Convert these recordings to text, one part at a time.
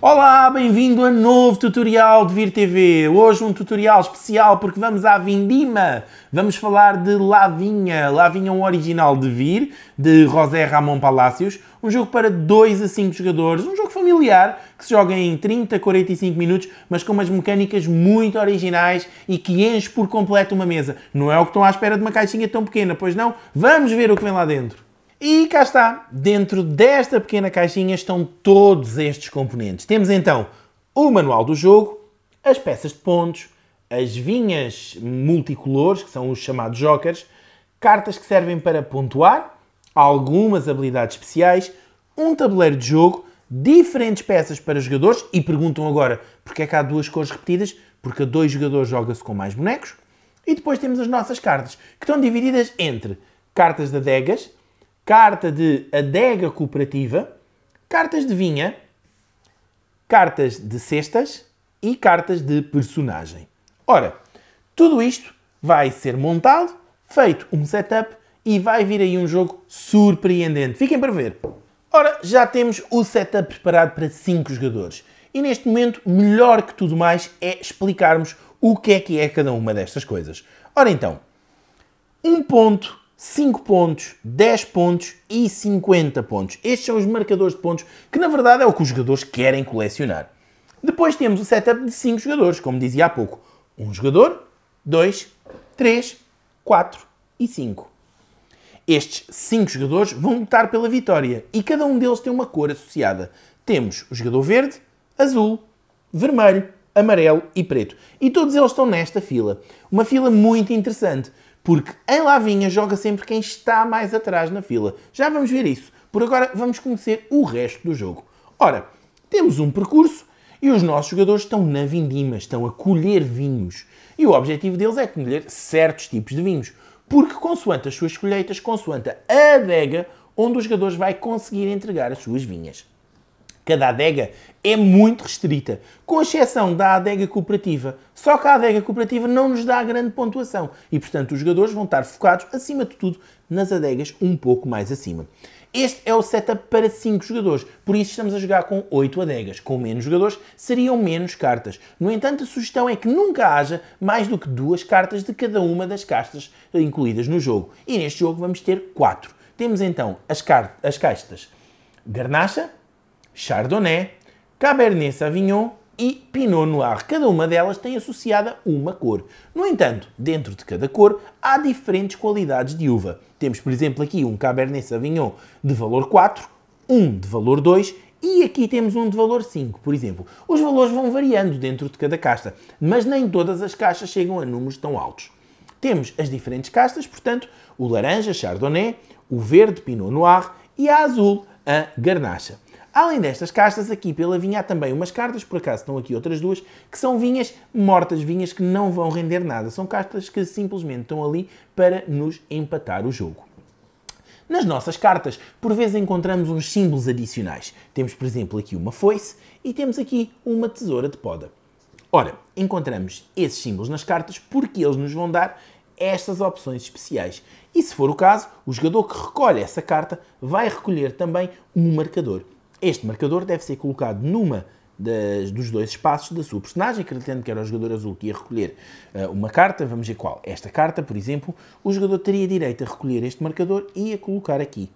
Olá, bem-vindo a novo tutorial de Vir TV. Hoje um tutorial especial porque vamos à Vindima. Vamos falar de Lavinha. Lavinha é um original de Vir, de José Ramón Palacios. Um jogo para 2 a 5 jogadores. Um jogo familiar que se joga em 30 a 45 minutos, mas com umas mecânicas muito originais e que enche por completo uma mesa. Não é o que estão à espera de uma caixinha tão pequena, pois não? Vamos ver o que vem lá dentro. E cá está, dentro desta pequena caixinha estão todos estes componentes. Temos então o manual do jogo, as peças de pontos, as vinhas multicolores, que são os chamados jokers, cartas que servem para pontuar, algumas habilidades especiais, um tabuleiro de jogo, diferentes peças para jogadores, e perguntam agora porque é que há duas cores repetidas, porque a 2 jogadores joga-se com mais bonecos, e depois temos as nossas cartas, que estão divididas entre cartas de adegas, carta de adega cooperativa, cartas de vinha, cartas de cestas e cartas de personagem. Ora, tudo isto vai ser montado, feito um setup e vai vir aí um jogo surpreendente. Fiquem para ver. Ora, já temos o setup preparado para 5 jogadores. E neste momento, melhor que tudo mais, é explicarmos o que é cada uma destas coisas. Ora então, 1 ponto, 5 pontos, 10 pontos e 50 pontos. Estes são os marcadores de pontos, que na verdade é o que os jogadores querem colecionar. Depois temos o setup de 5 jogadores, como dizia há pouco. 1 jogador, 2, 3, 4 e 5. Estes 5 jogadores vão lutar pela vitória e cada um deles tem uma cor associada. Temos o jogador verde, azul, vermelho, amarelo e preto. E todos eles estão nesta fila. Uma fila muito interessante, porque em Lavinha joga sempre quem está mais atrás na fila. Já vamos ver isso. Por agora vamos conhecer o resto do jogo. Ora, temos um percurso e os nossos jogadores estão na vindima, estão a colher vinhos. E o objetivo deles é colher certos tipos de vinhos, porque consoante as suas colheitas, consoante a adega onde os jogadores vai conseguir entregar as suas vinhas. Cada adega é muito restrita, com exceção da adega cooperativa. Só que a adega cooperativa não nos dá grande pontuação e, portanto, os jogadores vão estar focados, acima de tudo, nas adegas um pouco mais acima. Este é o setup para 5 jogadores, por isso estamos a jogar com 8 adegas. Com menos jogadores, seriam menos cartas. No entanto, a sugestão é que nunca haja mais do que 2 cartas de cada uma das castas incluídas no jogo. E neste jogo vamos ter 4. Temos então as castas Garnacha, Chardonnay, Cabernet Sauvignon e Pinot Noir. Cada uma delas tem associada uma cor. No entanto, dentro de cada cor há diferentes qualidades de uva. Temos, por exemplo, aqui um Cabernet Sauvignon de valor 4, um de valor 2 e aqui temos um de valor 5, por exemplo. Os valores vão variando dentro de cada casta, mas nem todas as caixas chegam a números tão altos. Temos as diferentes castas, portanto, o laranja, Chardonnay, o verde, Pinot Noir e a azul, a Garnacha. Além destas castas, aqui pela vinha há também umas cartas, por acaso estão aqui outras duas, que são vinhas mortas, vinhas que não vão render nada. São cartas que simplesmente estão ali para nos empatar o jogo. Nas nossas cartas, por vezes encontramos uns símbolos adicionais. Temos, por exemplo, aqui uma foice e temos aqui uma tesoura de poda. Ora, encontramos esses símbolos nas cartas porque eles nos vão dar estas opções especiais. E se for o caso, o jogador que recolhe essa carta vai recolher também um marcador. Este marcador deve ser colocado numa dos 2 espaços da sua personagem, acreditando que era o jogador azul que ia recolher uma carta. Vamos ver qual. Esta carta, por exemplo, o jogador teria direito a recolher este marcador e a colocar aqui.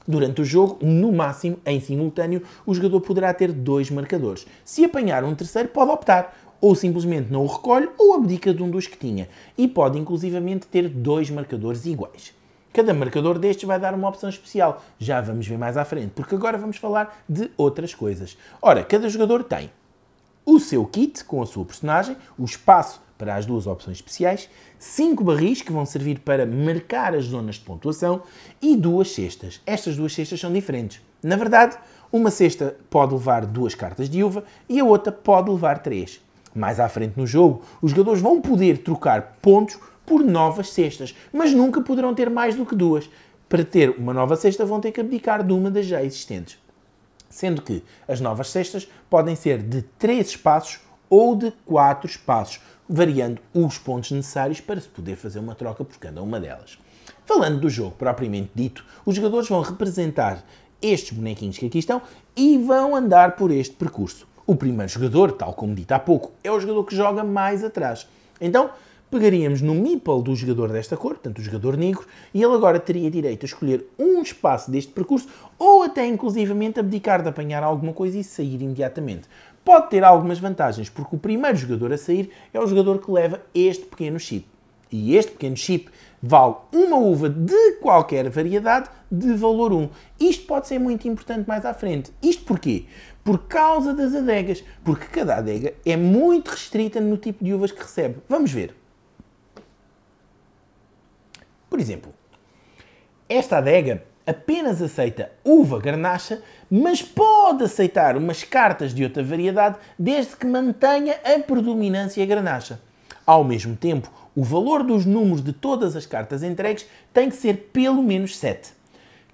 Durante o jogo, no máximo, em simultâneo, o jogador poderá ter 2 marcadores. Se apanhar um terceiro, pode optar. Ou simplesmente não o recolhe ou abdica de um dos que tinha. E pode, inclusivamente, ter 2 marcadores iguais. Cada marcador destes vai dar uma opção especial. Já vamos ver mais à frente, porque agora vamos falar de outras coisas. Ora, cada jogador tem o seu kit com a sua personagem, o espaço para as 2 opções especiais, 5 barris que vão servir para marcar as zonas de pontuação e 2 cestas. Estas 2 cestas são diferentes. Na verdade, uma cesta pode levar 2 cartas de uva e a outra pode levar 3. Mais à frente no jogo, os jogadores vão poder trocar pontos por novas cestas, mas nunca poderão ter mais do que 2. Para ter uma nova cesta vão ter que abdicar de uma das já existentes. Sendo que as novas cestas podem ser de 3 espaços ou de 4 espaços, variando os pontos necessários para se poder fazer uma troca por cada uma delas. Falando do jogo propriamente dito, os jogadores vão representar estes bonequinhos que aqui estão e vão andar por este percurso. O primeiro jogador, tal como dito há pouco, é o jogador que joga mais atrás. Então, pegaríamos no meeple do jogador desta cor, portanto o jogador negro, e ele agora teria direito a escolher um espaço deste percurso ou até inclusivamente abdicar de apanhar alguma coisa e sair imediatamente. Pode ter algumas vantagens, porque o primeiro jogador a sair é o jogador que leva este pequeno chip. E este pequeno chip vale uma uva de qualquer variedade de valor 1. Isto pode ser muito importante mais à frente. Isto porquê? Por causa das adegas. Porque cada adega é muito restrita no tipo de uvas que recebe. Vamos ver. Por exemplo, esta adega apenas aceita uva garnacha, mas pode aceitar umas cartas de outra variedade desde que mantenha a predominância garnacha. Ao mesmo tempo, o valor dos números de todas as cartas entregues tem que ser pelo menos 7.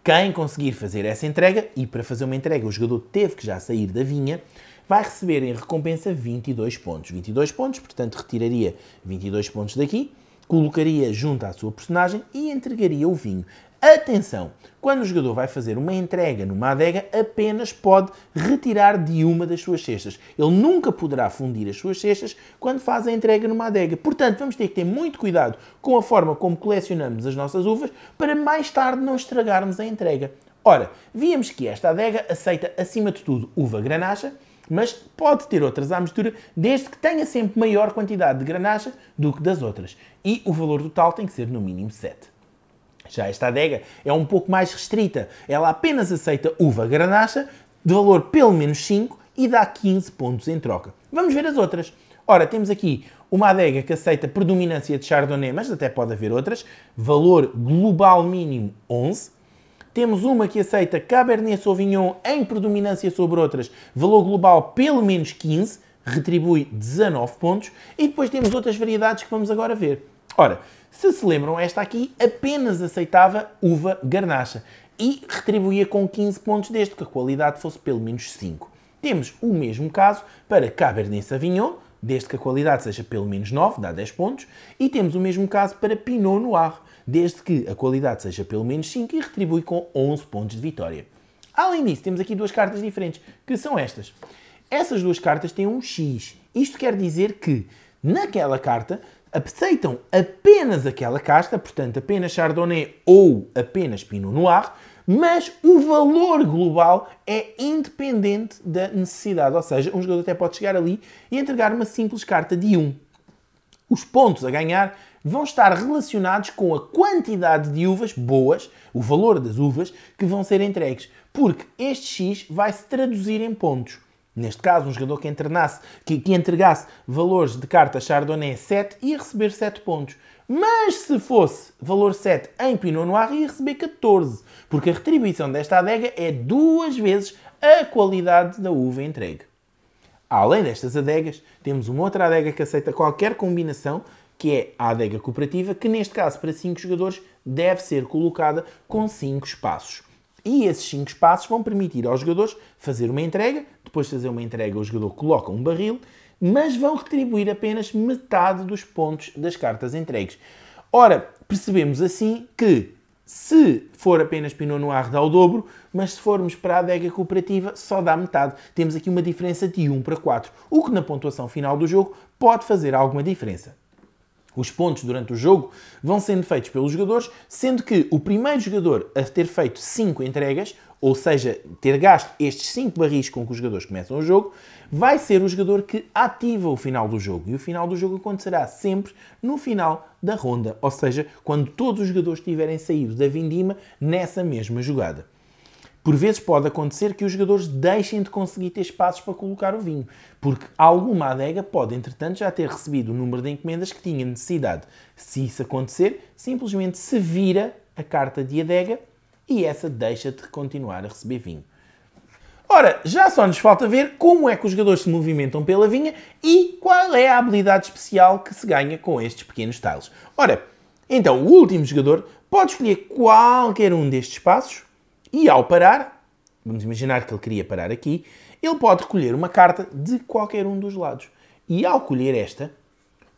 Quem conseguir fazer essa entrega, e para fazer uma entrega o jogador teve que já sair da vinha, vai receber em recompensa 22 pontos. 22 pontos, portanto retiraria 22 pontos daqui, colocaria junto à sua personagem e entregaria o vinho. Atenção! Quando o jogador vai fazer uma entrega numa adega, apenas pode retirar de uma das suas cestas. Ele nunca poderá fundir as suas cestas quando faz a entrega numa adega. Portanto, vamos ter que ter muito cuidado com a forma como colecionamos as nossas uvas para mais tarde não estragarmos a entrega. Ora, víamos que esta adega aceita, acima de tudo, uva granacha, mas pode ter outras à mistura, desde que tenha sempre maior quantidade de granacha do que das outras. E o valor total tem que ser no mínimo 7. Já esta adega é um pouco mais restrita. Ela apenas aceita uva granacha, de valor pelo menos 5, e dá 15 pontos em troca. Vamos ver as outras. Ora, temos aqui uma adega que aceita predominância de Chardonnay, mas até pode haver outras. Valor global mínimo 11. Temos uma que aceita Cabernet Sauvignon em predominância sobre outras. Valor global pelo menos 15. Retribui 19 pontos. E depois temos outras variedades que vamos agora ver. Ora, se lembram, esta aqui apenas aceitava uva garnacha e retribuía com 15 pontos desde que a qualidade fosse pelo menos 5. Temos o mesmo caso para Cabernet Sauvignon, desde que a qualidade seja pelo menos 9, dá 10 pontos, e temos o mesmo caso para Pinot Noir, desde que a qualidade seja pelo menos 5 e retribui com 11 pontos de vitória. Além disso, temos aqui duas cartas diferentes, que são estas. Essas duas cartas têm um X. Isto quer dizer que, naquela carta, aceitam apenas aquela casta, portanto apenas Chardonnay ou apenas Pinot Noir, mas o valor global é independente da necessidade. Ou seja, um jogador até pode chegar ali e entregar uma simples carta de 1. Os pontos a ganhar vão estar relacionados com a quantidade de uvas boas, o valor das uvas, que vão ser entregues, porque este X vai se traduzir em pontos. Neste caso, um jogador que entregasse valores de carta Chardonnay 7 ia receber 7 pontos. Mas se fosse valor 7 em Pinot Noir ia receber 14, porque a retribuição desta adega é 2 vezes a qualidade da uva entregue. Além destas adegas, temos uma outra adega que aceita qualquer combinação, que é a adega cooperativa, que neste caso para 5 jogadores deve ser colocada com 5 espaços. E esses 5 espaços vão permitir aos jogadores fazer uma entrega, depois de fazer uma entrega o jogador coloca um barril, mas vão retribuir apenas metade dos pontos das cartas entregues. Ora, percebemos assim que se for apenas Pinot Noir dá o dobro, mas se formos para a adega cooperativa só dá metade. Temos aqui uma diferença de 1 para 4, o que na pontuação final do jogo pode fazer alguma diferença. Os pontos durante o jogo vão sendo feitos pelos jogadores, sendo que o primeiro jogador a ter feito 5 entregas, ou seja, ter gasto estes 5 barris com que os jogadores começam o jogo, vai ser o jogador que ativa o final do jogo. E o final do jogo acontecerá sempre no final da ronda, ou seja, quando todos os jogadores tiverem saído da vindima nessa mesma jogada. Por vezes pode acontecer que os jogadores deixem de conseguir ter espaços para colocar o vinho, porque alguma adega pode, entretanto, já ter recebido o número de encomendas que tinha necessidade. Se isso acontecer, simplesmente se vira a carta de adega e essa deixa de continuar a receber vinho. Ora, já só nos falta ver como é que os jogadores se movimentam pela vinha e qual é a habilidade especial que se ganha com estes pequenos tiles. Ora, então o último jogador pode escolher qualquer um destes espaços e ao parar, vamos imaginar que ele queria parar aqui, ele pode recolher uma carta de qualquer um dos lados. E ao colher esta,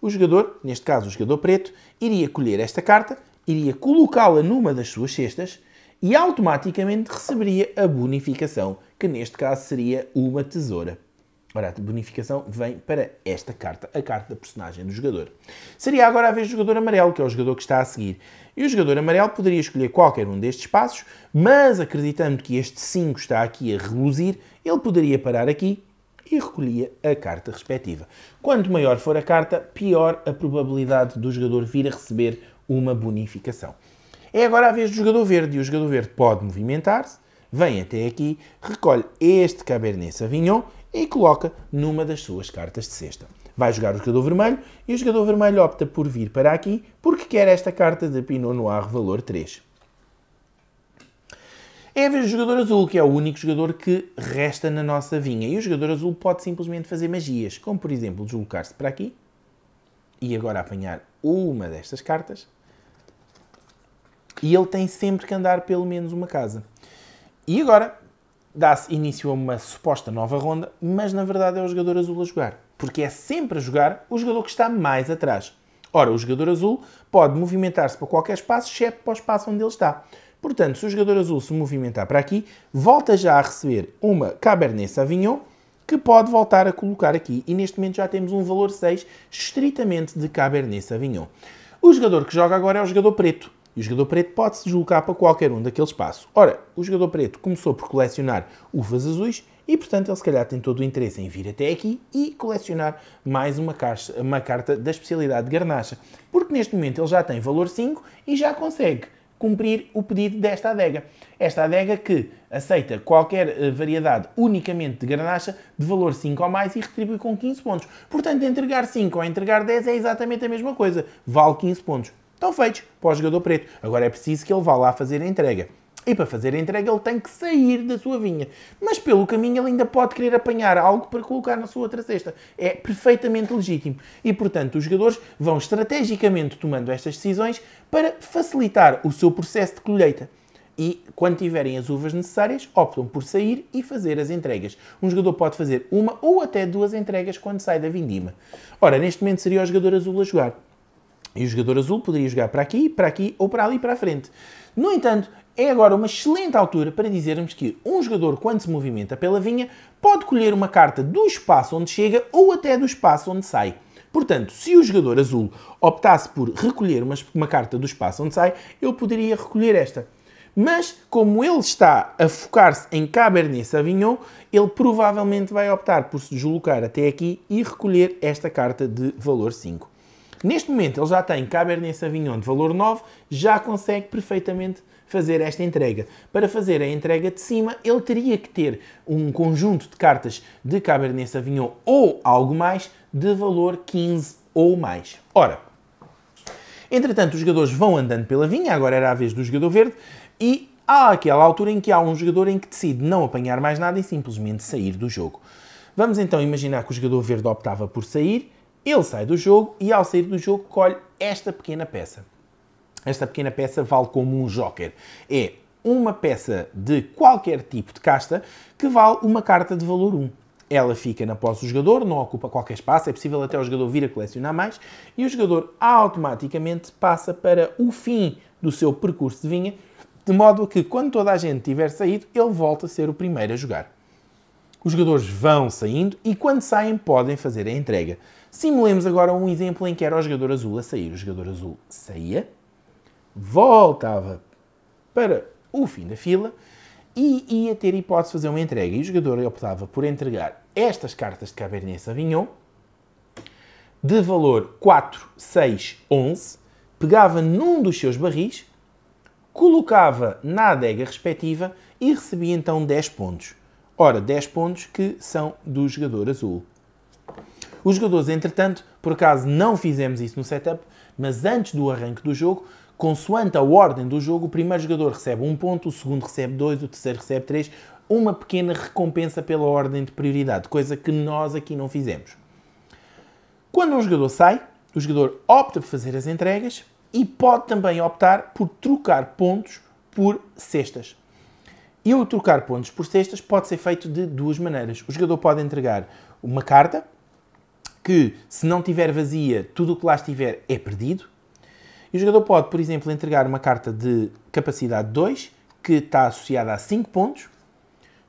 o jogador, neste caso o jogador preto, iria colher esta carta, iria colocá-la numa das suas cestas e automaticamente receberia a bonificação, que neste caso seria uma tesoura. Ora, a bonificação vem para esta carta, a carta da personagem do jogador. Seria agora a vez do jogador amarelo, que é o jogador que está a seguir. E o jogador amarelo poderia escolher qualquer um destes passos, mas acreditando que este 5 está aqui a reluzir, ele poderia parar aqui e recolhia a carta respectiva. Quanto maior for a carta, pior a probabilidade do jogador vir a receber uma bonificação. É agora a vez do jogador verde, e o jogador verde pode movimentar-se, vem até aqui, recolhe este Cabernet Sauvignon e coloca numa das suas cartas de cesta. Vai jogar o jogador vermelho e o jogador vermelho opta por vir para aqui porque quer esta carta de Pinot Noir valor 3. É a vez do jogador azul, que é o único jogador que resta na nossa vinha. E o jogador azul pode simplesmente fazer magias, como por exemplo deslocar-se para aqui e agora apanhar uma destas cartas. E ele tem sempre que andar pelo menos uma casa. E agora dá-se início a uma suposta nova ronda, mas na verdade é o jogador azul a jogar. Porque é sempre a jogar o jogador que está mais atrás. Ora, o jogador azul pode movimentar-se para qualquer espaço, exceto para o espaço onde ele está. Portanto, se o jogador azul se movimentar para aqui, volta já a receber uma Cabernet Sauvignon, que pode voltar a colocar aqui. E neste momento já temos um valor 6, estritamente de Cabernet Sauvignon. O jogador que joga agora é o jogador preto. E o jogador preto pode se deslocar para qualquer um daqueles espaços. Ora, o jogador preto começou por colecionar uvas azuis e, portanto, ele se calhar tem todo o interesse em vir até aqui e colecionar mais uma carta da especialidade de garnacha. Porque neste momento ele já tem valor 5 e já consegue cumprir o pedido desta adega. Esta adega que aceita qualquer variedade unicamente de garnacha de valor 5 ou mais e retribui com 15 pontos. Portanto, entregar 5 ou entregar 10 é exatamente a mesma coisa. Vale 15 pontos. Estão feitos para o jogador preto. Agora é preciso que ele vá lá fazer a entrega. E para fazer a entrega ele tem que sair da sua vinha. Mas pelo caminho ele ainda pode querer apanhar algo para colocar na sua outra cesta. É perfeitamente legítimo. E portanto os jogadores vão estrategicamente tomando estas decisões para facilitar o seu processo de colheita. E quando tiverem as uvas necessárias, optam por sair e fazer as entregas. Um jogador pode fazer uma ou até 2 entregas quando sai da vindima. Ora, neste momento seria o jogador azul a jogar. E o jogador azul poderia jogar para aqui ou para ali para a frente. No entanto, é agora uma excelente altura para dizermos que um jogador, quando se movimenta pela vinha, pode colher uma carta do espaço onde chega ou até do espaço onde sai. Portanto, se o jogador azul optasse por recolher uma carta do espaço onde sai, ele poderia recolher esta. Mas, como ele está a focar-se em Cabernet Sauvignon, ele provavelmente vai optar por se deslocar até aqui e recolher esta carta de valor 5. Neste momento ele já tem Cabernet Sauvignon de valor 9, já consegue perfeitamente fazer esta entrega. Para fazer a entrega de cima, ele teria que ter um conjunto de cartas de Cabernet Sauvignon ou algo mais de valor 15 ou mais. Ora, entretanto os jogadores vão andando pela vinha, agora era a vez do jogador verde, e há aquela altura em que há um jogador em que decide não apanhar mais nada e simplesmente sair do jogo. Vamos então imaginar que o jogador verde optava por sair. Ele sai do jogo e, ao sair do jogo, colhe esta pequena peça. Esta pequena peça vale como um joker. É uma peça de qualquer tipo de casta que vale uma carta de valor 1. Ela fica na posse do jogador, não ocupa qualquer espaço, é possível até o jogador vir a colecionar mais, e o jogador automaticamente passa para o fim do seu percurso de vinha, de modo que, quando toda a gente tiver saído, ele volta a ser o primeiro a jogar. Os jogadores vão saindo e, quando saem, podem fazer a entrega. Simulemos agora um exemplo em que era o jogador azul a sair. O jogador azul saía, voltava para o fim da fila e ia ter hipótese de fazer uma entrega. E o jogador optava por entregar estas cartas de Cabernet Sauvignon de valor 4, 6, 11, pegava num dos seus barris, colocava na adega respectiva e recebia então 10 pontos. Ora, 10 pontos que são do jogador azul. Os jogadores, entretanto, por acaso não fizemos isso no setup, mas antes do arranque do jogo, consoante a ordem do jogo, o primeiro jogador recebe 1 ponto, o segundo recebe 2, o terceiro recebe 3, uma pequena recompensa pela ordem de prioridade, coisa que nós aqui não fizemos. Quando um jogador sai, o jogador opta por fazer as entregas e pode também optar por trocar pontos por cestas. E o trocar pontos por cestas pode ser feito de 2 maneiras. O jogador pode entregar uma carta, que se não tiver vazia, tudo o que lá estiver é perdido. E o jogador pode, por exemplo, entregar uma carta de capacidade 2, que está associada a 5 pontos,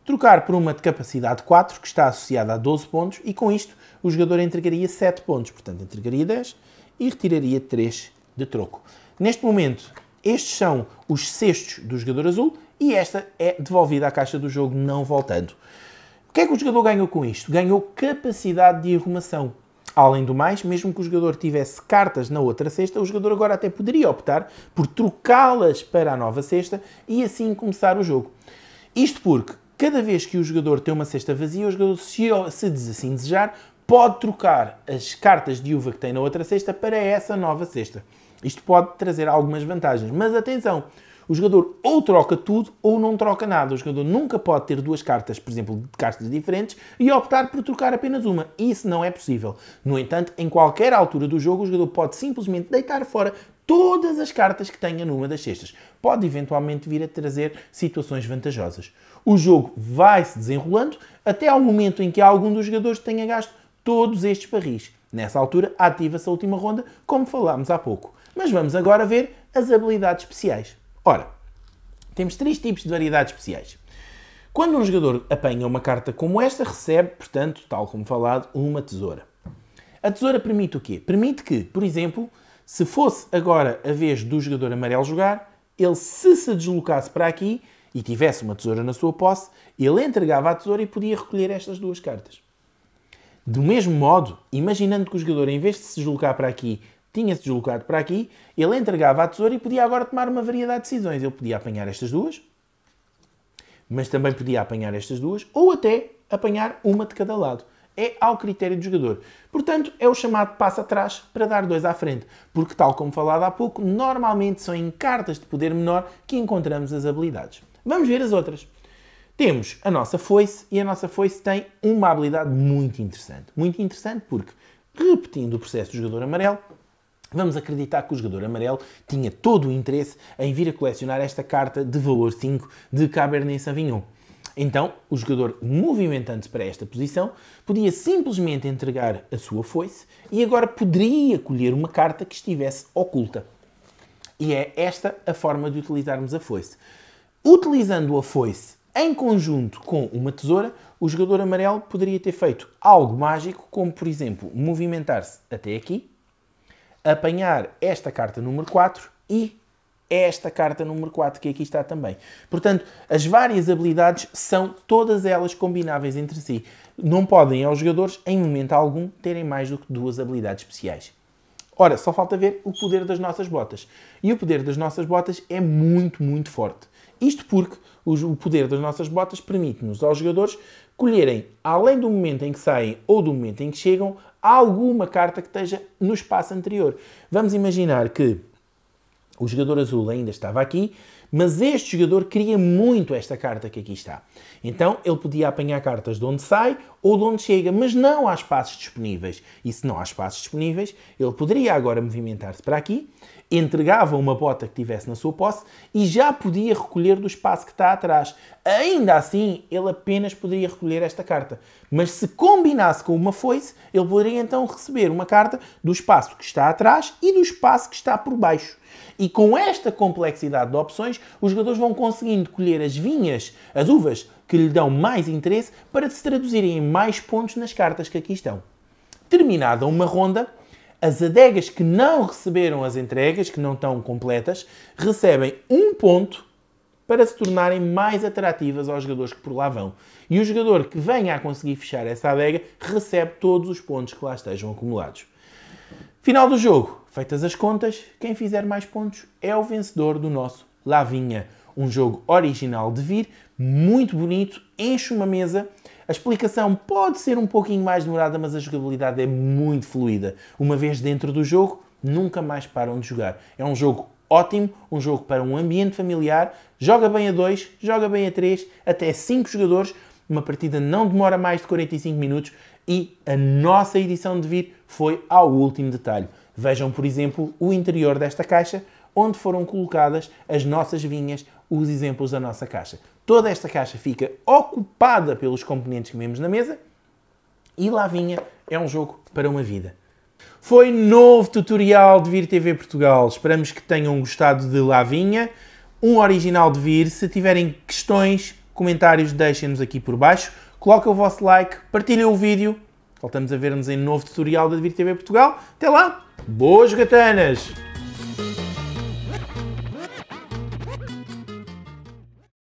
trocar por uma de capacidade 4, que está associada a 12 pontos, e com isto o jogador entregaria 7 pontos. Portanto, entregaria 10 e retiraria 3 de troco. Neste momento, estes são os cestos do jogador azul e esta é devolvida à caixa do jogo, não voltando. O que é que o jogador ganhou com isto? Ganhou capacidade de arrumação. Além do mais, mesmo que o jogador tivesse cartas na outra cesta, o jogador agora até poderia optar por trocá-las para a nova cesta e assim começar o jogo. Isto porque, cada vez que o jogador tem uma cesta vazia, o jogador, se assim desejar, pode trocar as cartas de uva que tem na outra cesta para essa nova cesta. Isto pode trazer algumas vantagens, mas atenção, o jogador ou troca tudo ou não troca nada. O jogador nunca pode ter duas cartas, por exemplo, de cartas diferentes e optar por trocar apenas uma. Isso não é possível. No entanto, em qualquer altura do jogo, o jogador pode simplesmente deitar fora todas as cartas que tenha numa das cestas. Pode eventualmente vir a trazer situações vantajosas. O jogo vai se desenrolando até ao momento em que algum dos jogadores tenha gasto todos estes barris. Nessa altura, ativa-se a última ronda, como falámos há pouco. Mas vamos agora ver as habilidades especiais. Ora, temos 3 tipos de variedades especiais. Quando um jogador apanha uma carta como esta, recebe, portanto, tal como falado, uma tesoura. A tesoura permite o quê? Permite que, por exemplo, se fosse agora a vez do jogador amarelo jogar, ele se deslocasse para aqui e tivesse uma tesoura na sua posse, ele entregava a tesoura e podia recolher estas 2 cartas. Do mesmo modo, imaginando que o jogador, em vez de se deslocar para aqui, tinha-se deslocado para aqui, ele entregava a tesoura e podia agora tomar uma variedade de decisões. Ele podia apanhar estas 2, mas também podia apanhar estas 2, ou até apanhar uma de cada lado. É ao critério do jogador. Portanto, é o chamado passo atrás para dar 2 à frente, porque, tal como falado há pouco, normalmente são em cartas de poder menor que encontramos as habilidades. Vamos ver as outras. Temos a nossa foice, e a nossa foice tem uma habilidade muito interessante. Muito interessante porque, repetindo o processo do jogador amarelo, vamos acreditar que o jogador amarelo tinha todo o interesse em vir a colecionar esta carta de valor 5 de Cabernet Sauvignon. Então, o jogador, movimentando-se para esta posição, podia simplesmente entregar a sua foice e agora poderia colher uma carta que estivesse oculta. E é esta a forma de utilizarmos a foice. Utilizando a foice em conjunto com uma tesoura, o jogador amarelo poderia ter feito algo mágico, como, por exemplo, movimentar-se até aqui, apanhar esta carta número 4 e esta carta número 4 que aqui está também. Portanto, as várias habilidades são todas elas combináveis entre si. Não podem aos jogadores, em momento algum, terem mais do que 2 habilidades especiais. Ora, só falta ver o poder das nossas botas. E o poder das nossas botas é muito, muito forte. Isto porque o poder das nossas botas permite-nos aos jogadores colherem, além do momento em que saem ou do momento em que chegam, alguma carta que esteja no espaço anterior. Vamos imaginar que o jogador azul ainda estava aqui, mas este jogador queria muito esta carta que aqui está. Então ele podia apanhar cartas de onde sai ou de onde chega, mas não há espaços disponíveis. E se não há espaços disponíveis, ele poderia agora movimentar-se para aqui, entregava uma bota que tivesse na sua posse e já podia recolher do espaço que está atrás. Ainda assim, ele apenas poderia recolher esta carta. Mas se combinasse com uma foice, ele poderia então receber uma carta do espaço que está atrás e do espaço que está por baixo. E com esta complexidade de opções, os jogadores vão conseguindo colher as vinhas, as uvas, que lhe dão mais interesse para se traduzirem em mais pontos nas cartas que aqui estão. Terminada uma ronda, as adegas que não receberam as entregas, que não estão completas, recebem 1 ponto para se tornarem mais atrativas aos jogadores que por lá vão. E o jogador que venha a conseguir fechar essa adega recebe todos os pontos que lá estejam acumulados. Final do jogo. Feitas as contas, quem fizer mais pontos é o vencedor do nosso Lavinha. Um jogo original de vir, muito bonito, enche uma mesa. A explicação pode ser um pouquinho mais demorada, mas a jogabilidade é muito fluida. Uma vez dentro do jogo, nunca mais param de jogar. É um jogo ótimo, um jogo para um ambiente familiar. Joga bem a 2, joga bem a 3, até 5 jogadores. Uma partida não demora mais de 45 minutos e a nossa edição de vir foi ao último detalhe. Vejam, por exemplo, o interior desta caixa, onde foram colocadas as nossas vinhas, os exemplos da nossa caixa. Toda esta caixa fica ocupada pelos componentes que vemos na mesa e Lavinha é um jogo para uma vida. Foi novo tutorial de Vir TV Portugal. Esperamos que tenham gostado de Lavinha. Um original de Vir. Se tiverem questões, comentários deixem-nos aqui por baixo, coloquem o vosso like, partilhem o vídeo. Voltamos a ver-nos em um novo tutorial da Devir TV Portugal. Até lá, boas gatanas!